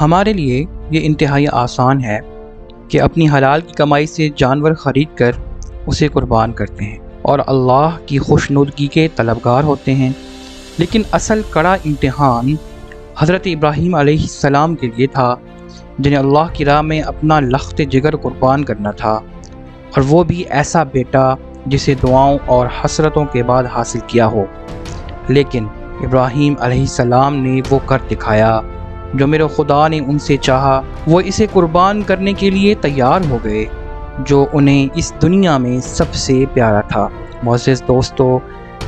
ہمارے لیے یہ انتہائی آسان ہے کہ اپنی حلال کی کمائی سے جانور خرید کر اسے قربان کرتے ہیں اور اللہ کی خوشنودگی کے طلبگار ہوتے ہیں، لیکن اصل کڑا امتحان حضرت ابراہیم علیہ السلام کے لیے تھا، جنہیں اللہ کی راہ میں اپنا لخت جگر قربان کرنا تھا، اور وہ بھی ایسا بیٹا جسے دعاؤں اور حسرتوں کے بعد حاصل کیا ہو۔ لیکن ابراہیم علیہ السلام نے وہ کر دکھایا جو میرے خدا نے ان سے چاہا۔ وہ اسے قربان کرنے کے لیے تیار ہو گئے، جو انہیں اس دنیا میں سب سے پیارا تھا۔ معزز دوستو،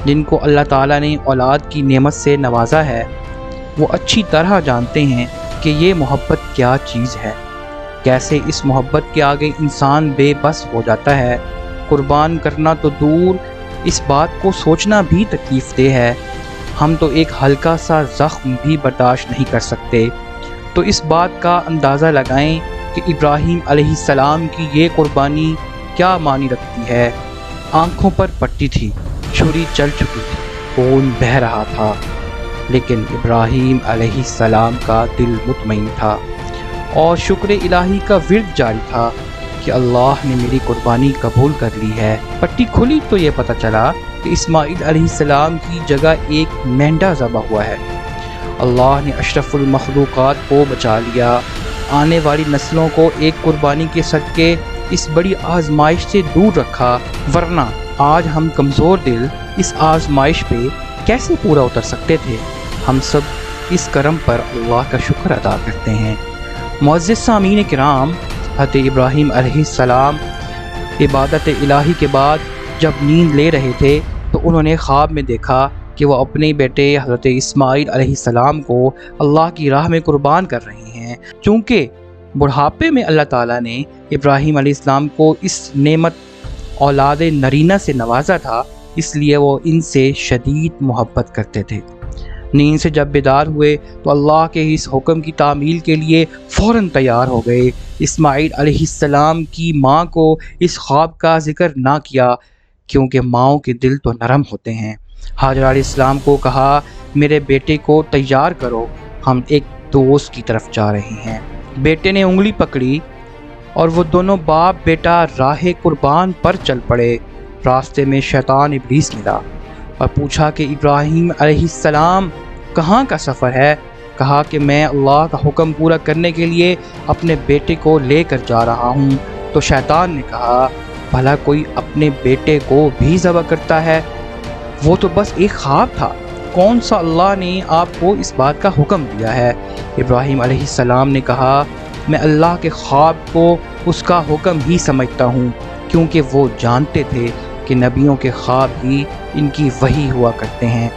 جن کو اللہ تعالیٰ نے اولاد کی نعمت سے نوازا ہے، وہ اچھی طرح جانتے ہیں کہ یہ محبت کیا چیز ہے، کیسے اس محبت کے آگے انسان بے بس ہو جاتا ہے۔ قربان کرنا تو دور، اس بات کو سوچنا بھی تکلیف دہ ہے۔ ہم تو ایک ہلکا سا زخم بھی برداشت نہیں کر سکتے، تو اس بات کا اندازہ لگائیں کہ ابراہیم علیہ السلام کی یہ قربانی کیا معنی رکھتی ہے۔ آنکھوں پر پٹی تھی، چھری چل چکی تھی، خون بہہ رہا تھا، لیکن ابراہیم علیہ السلام کا دل مطمئن تھا اور شکر الہی کا ورد جاری تھا کہ اللہ نے میری قربانی قبول کر لی ہے۔ پٹی کھلی تو یہ پتہ چلا کہ اسماعیل علیہ السلام کی جگہ ایک مینڈا ذبح ہوا ہے۔ اللہ نے اشرف المخلوقات کو بچا لیا، آنے والی نسلوں کو ایک قربانی کے صدقے اس بڑی آزمائش سے دور رکھا، ورنہ آج ہم کمزور دل اس آزمائش پہ کیسے پورا اتر سکتے تھے۔ ہم سب اس کرم پر اللہ کا شکر ادا کرتے ہیں۔ معزز سامعین کرام، حضرت ابراہیم علیہ السلام عبادت الہی کے بعد جب نیند لے رہے تھے تو انہوں نے خواب میں دیکھا کہ وہ اپنے بیٹے حضرت اسماعیل علیہ السلام کو اللہ کی راہ میں قربان کر رہے ہیں۔ چونکہ بڑھاپے میں اللہ تعالیٰ نے ابراہیم علیہ السلام کو اس نعمت اولاد نرینہ سے نوازا تھا، اس لیے وہ ان سے شدید محبت کرتے تھے۔ نیند سے جب بیدار ہوئے تو اللہ کے اس حکم کی تعمیل کے لیے فوراً تیار ہو گئے۔ اسماعیل علیہ السلام کی ماں کو اس خواب کا ذکر نہ کیا، کیونکہ ماؤں کے دل تو نرم ہوتے ہیں۔ ہاجرہ علیہ السلام کو کہا، میرے بیٹے کو تیار کرو، ہم ایک دوست کی طرف جا رہے ہیں۔ بیٹے نے انگلی پکڑی اور وہ دونوں باپ بیٹا راہ قربان پر چل پڑے۔ راستے میں شیطان ابلیس ملا اور پوچھا کہ ابراہیم علیہ السلام کہاں کا سفر ہے؟ کہا کہ میں اللہ کا حکم پورا کرنے کے لیے اپنے بیٹے کو لے کر جا رہا ہوں۔ تو شیطان نے کہا، بھلا کوئی اپنے بیٹے کو بھی ذبح کرتا ہے؟ وہ تو بس ایک خواب تھا، کون سا اللہ نے آپ کو اس بات کا حکم دیا ہے؟ ابراہیم علیہ السلام نے کہا، میں اللہ کے خواب کو اس کا حکم ہی سمجھتا ہوں، کیونکہ وہ جانتے تھے کہ نبیوں کے خواب ہی ان کی وحی ہوا کرتے ہیں۔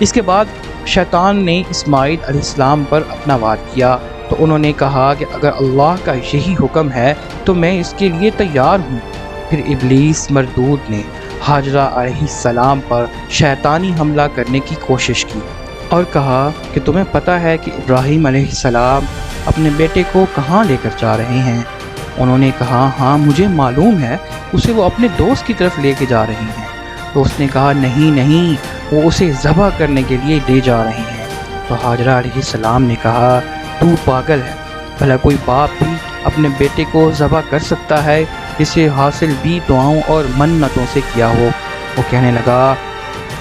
اس کے بعد شیطان نے اسماعیل علیہ السلام پر اپنا وار کیا، تو انہوں نے کہا کہ اگر اللہ کا یہی حکم ہے تو میں اس کے لیے تیار ہوں۔ پھر ابلیس مردود نے ہاجرہ علیہ السلام پر شیطانی حملہ کرنے کی کوشش کی اور کہا کہ تمہیں پتہ ہے کہ ابراہیم علیہ السلام اپنے بیٹے کو کہاں لے کر جا رہے ہیں؟ انہوں نے کہا، ہاں مجھے معلوم ہے، اسے وہ اپنے دوست کی طرف لے کے جا رہے ہیں۔ تو اس نے کہا، نہیں، وہ اسے ذبح کرنے کے لیے لے جا رہے ہیں۔ تو ہاجرہ علیہ السلام نے کہا، تو پاگل ہے، بھلا کوئی باپ بھی اپنے بیٹے کو ذبح کر سکتا ہے جسے حاصل بھی دعاؤں اور منتوں سے کیا ہو؟ وہ کہنے لگا،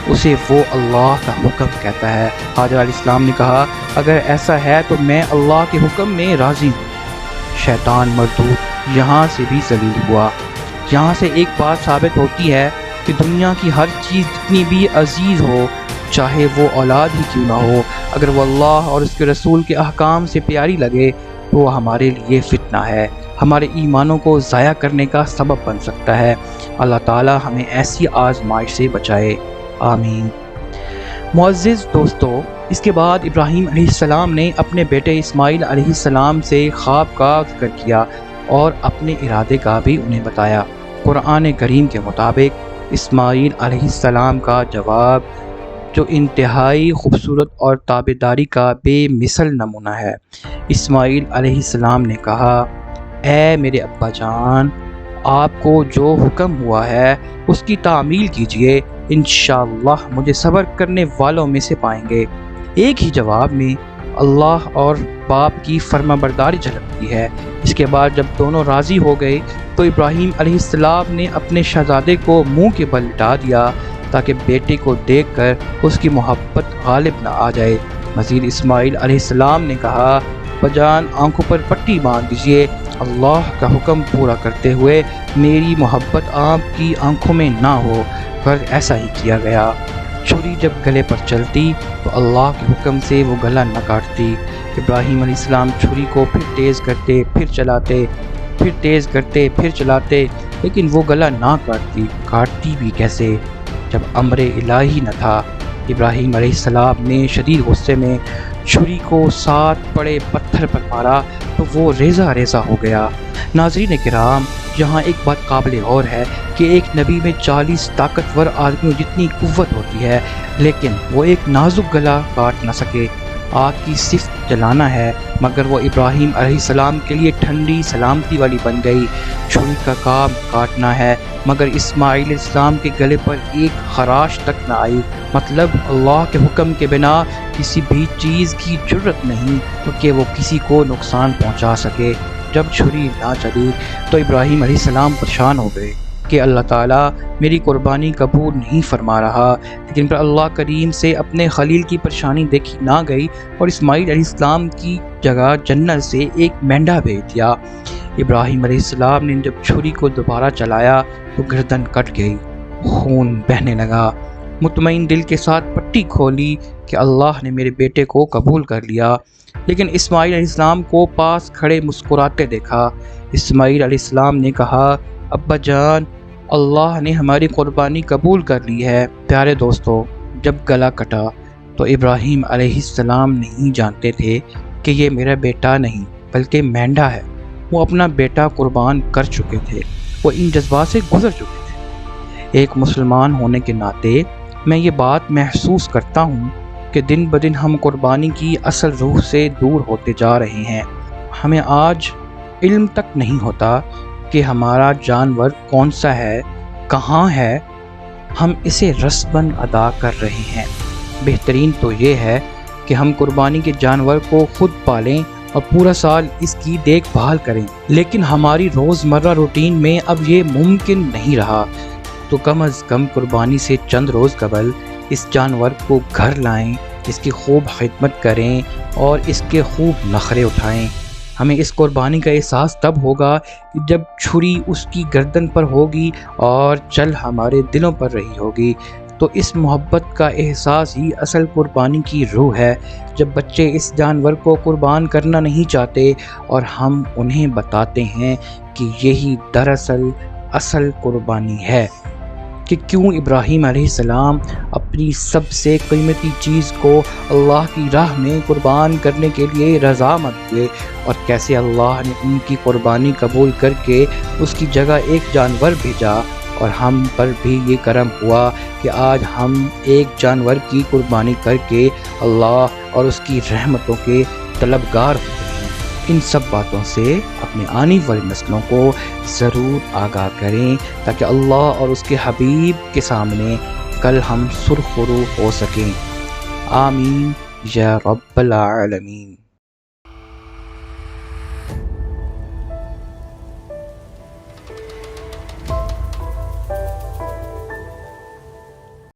اسے وہ اللہ کا حکم کہتا ہے۔ ہاجرہ علیہ السلام نے کہا، اگر ایسا ہے تو میں اللہ کے حکم میں راضی ہوں۔ شیطان مردود یہاں سے بھی ذلیل ہوا۔ یہاں سے ایک بات ثابت ہوتی ہے کہ دنیا کی ہر چیز جتنی بھی عزیز ہو، چاہے وہ اولاد ہی کیوں نہ ہو، اگر وہ اللہ اور اس کے رسول کے احکام سے پیاری لگے تو وہ ہمارے لیے فتنہ ہے، ہمارے ایمانوں کو ضائع کرنے کا سبب بن سکتا ہے۔ اللہ تعالی ہمیں ایسی آزمائش سے بچائے، آمین۔ معزز دوستو، اس کے بعد ابراہیم علیہ السلام نے اپنے بیٹے اسماعیل علیہ السلام سے خواب کا ذکر کیا اور اپنے ارادے کا بھی انہیں بتایا۔ قرآن کریم کے مطابق اسماعیل علیہ السلام کا جواب، جو انتہائی خوبصورت اور تابعداری کا بے مثل نمونہ ہے۔ اسماعیل علیہ السلام نے کہا، اے میرے ابا جان، آپ کو جو حکم ہوا ہے اس کی تعمیل کیجئے، انشاءاللہ مجھے صبر کرنے والوں میں سے پائیں گے۔ ایک ہی جواب میں اللہ اور باپ کی فرما برداری جھلکتی ہے۔ اس کے بعد جب دونوں راضی ہو گئے تو ابراہیم علیہ السلام نے اپنے شہزادے کو منہ کے بل لٹا دیا تاکہ بیٹے کو دیکھ کر اس کی محبت غالب نہ آ جائے۔ مزید اسماعیل علیہ السلام نے کہا، بجان آنکھوں پر پٹی باندھ دیجیے، اللہ کا حکم پورا کرتے ہوئے میری محبت آپ کی آنکھوں میں نہ ہو۔ پر ایسا ہی کیا گیا۔ چھری جب گلے پر چلتی تو اللہ کے حکم سے وہ گلا نہ کاٹتی۔ ابراہیم علیہ السلام چھری کو پھر تیز کرتے، پھر چلاتے، پھر تیز کرتے، پھر چلاتے، لیکن وہ گلا نہ کاٹتی بھی کیسے جب امر الہی نہ تھا۔ ابراہیم علیہ السلام نے شدید غصے میں چھری کو 7 بڑے پتھر پر مارا تو وہ ریزہ ریزہ ہو گیا۔ ناظرین کرام، یہاں ایک بات قابل غور ہے کہ ایک نبی میں 40 طاقتور آدمیوں جتنی قوت ہوتی ہے، لیکن وہ ایک نازک گلا کاٹ نہ سکے۔ آگ کی صفت جلانا ہے، مگر وہ ابراہیم علیہ السلام کے لیے ٹھنڈی سلامتی والی بن گئی۔ چھری کا کام کاٹنا ہے، مگر اسماعیل علیہ السلام کے گلے پر ایک خراش تک نہ آئی۔ مطلب اللہ کے حکم کے بنا کسی بھی چیز کی جرت نہیں کہ وہ کسی کو نقصان پہنچا سکے۔ جب چھری نہ چلی تو ابراہیم علیہ السلام پریشان ہو گئے کہ اللہ تعالیٰ میری قربانی قبول نہیں فرما رہا، لیکن پھر اللہ کریم سے اپنے خلیل کی پریشانی دیکھی نہ گئی اور اسماعیل علیہ السلام کی جگہ جنت سے ایک مینڈا بھیج دیا۔ ابراہیم علیہ السلام نے جب چھری کو دوبارہ چلایا تو گردن کٹ گئی، خون بہنے لگا۔ مطمئن دل کے ساتھ پٹی کھولی کہ اللہ نے میرے بیٹے کو قبول کر لیا، لیکن اسماعیل علیہ السلام کو پاس کھڑے مسکراتے دیکھا۔ اسماعیل علیہ السلام نے کہا، ابا جان، اللہ نے ہماری قربانی قبول کر لی ہے۔ پیارے دوستو، جب گلا کٹا تو ابراہیم علیہ السلام نہیں جانتے تھے کہ یہ میرا بیٹا نہیں بلکہ مینڈا ہے۔ وہ اپنا بیٹا قربان کر چکے تھے، وہ ان جذبات سے گزر چکے تھے۔ ایک مسلمان ہونے کے ناطے میں یہ بات محسوس کرتا ہوں کہ دن بدن ہم قربانی کی اصل روح سے دور ہوتے جا رہے ہیں۔ ہمیں آج علم تک نہیں ہوتا کہ ہمارا جانور کون سا ہے، کہاں ہے، ہم اسے رسماً ادا کر رہے ہیں۔ بہترین تو یہ ہے کہ ہم قربانی کے جانور کو خود پالیں اور پورا سال اس کی دیکھ بھال کریں، لیکن ہماری روزمرہ روٹین میں اب یہ ممکن نہیں رہا۔ تو کم از کم قربانی سے چند روز قبل اس جانور کو گھر لائیں، اس کی خوب خدمت کریں اور اس کے خوب نخرے اٹھائیں۔ ہمیں اس قربانی کا احساس تب ہوگا کہ جب چھری اس کی گردن پر ہوگی اور چل ہمارے دلوں پر رہی ہوگی۔ تو اس محبت کا احساس ہی اصل قربانی کی روح ہے۔ جب بچے اس جانور کو قربان کرنا نہیں چاہتے اور ہم انہیں بتاتے ہیں کہ یہی دراصل اصل قربانی ہے، کہ کیوں ابراہیم علیہ السلام اپنی سب سے قیمتی چیز کو اللہ کی راہ میں قربان کرنے کے لیے رضامند ہوئے، اور کیسے اللہ نے ان کی قربانی قبول کر کے اس کی جگہ ایک جانور بھیجا، اور ہم پر بھی یہ کرم ہوا کہ آج ہم ایک جانور کی قربانی کر کے اللہ اور اس کی رحمتوں کے طلبگار ہوتے ہیں۔ ان سب باتوں سے اپنے آنے والی نسلوں کو ضرور آگاہ کریں تاکہ اللہ اور اس کے حبیب کے سامنے کل ہم سرخرو ہو سکیں۔ آمین یا رب العالمین۔